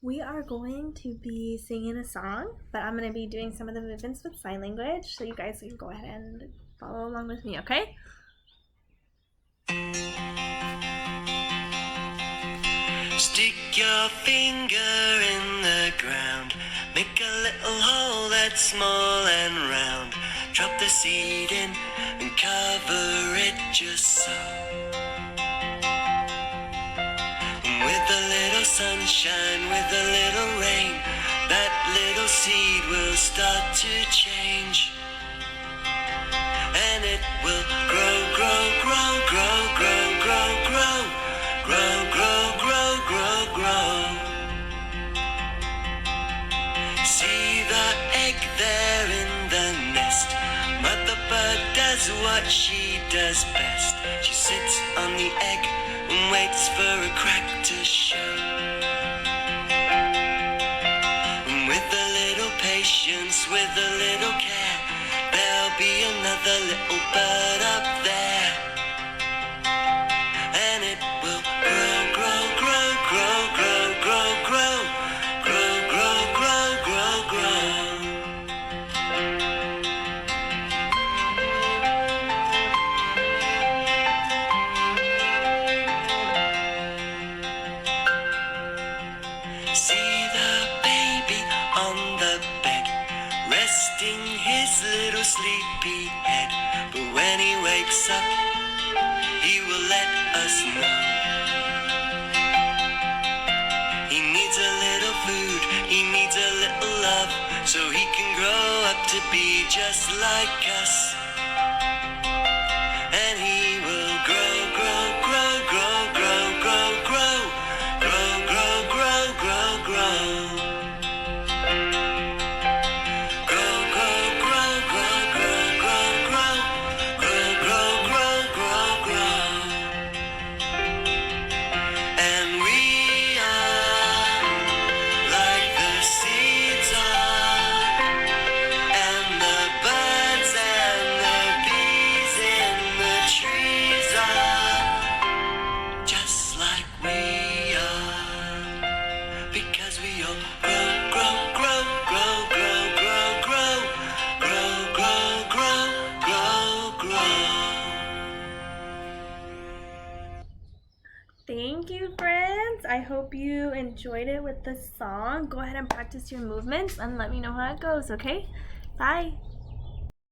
We are going to be singing a song, but I'm going to be doing some of the movements with sign language, so you guys can go ahead and follow along with me, okay? Stick your finger in the ground, make a little hole that's small and round. Drop the seed in and cover it just so. With a little sunshine, with a little rain, that little seed will start to change. And it will grow, grow, grow, grow, grow, grow, grow, grow, grow, grow, grow, grow. See the egg there in the nest. Mother bird does what she does best. She sits on the egg and waits for a crack to show. And with a little patience, with a little care, there'll be another little bird up there. And it will grow, grow, grow, grow, grow, grow, grow, grow, grow, grow, grow, grow. See the baby on the bed, resting his little sleepy head. But when he wakes up, he will let us know. He needs a little food, he needs a little love, so he can grow up to be just like us. And he will grow, grow, grow, grow, grow, grow, grow, grow, grow, grow, grow, grow. Grow, grow, grow, grow, grow, grow, grow, grow, grow, grow, grow, grow. And we are like the seeds are, and the birds and the bees in the trees are, just like we are, because we all grow, grow, grow, grow, grow, grow, grow, grow, grow, grow, grow, grow. Thank you, friends. I hope you enjoyed it with the song. Go ahead and practice your movements and let me know how it goes, okay? Bye.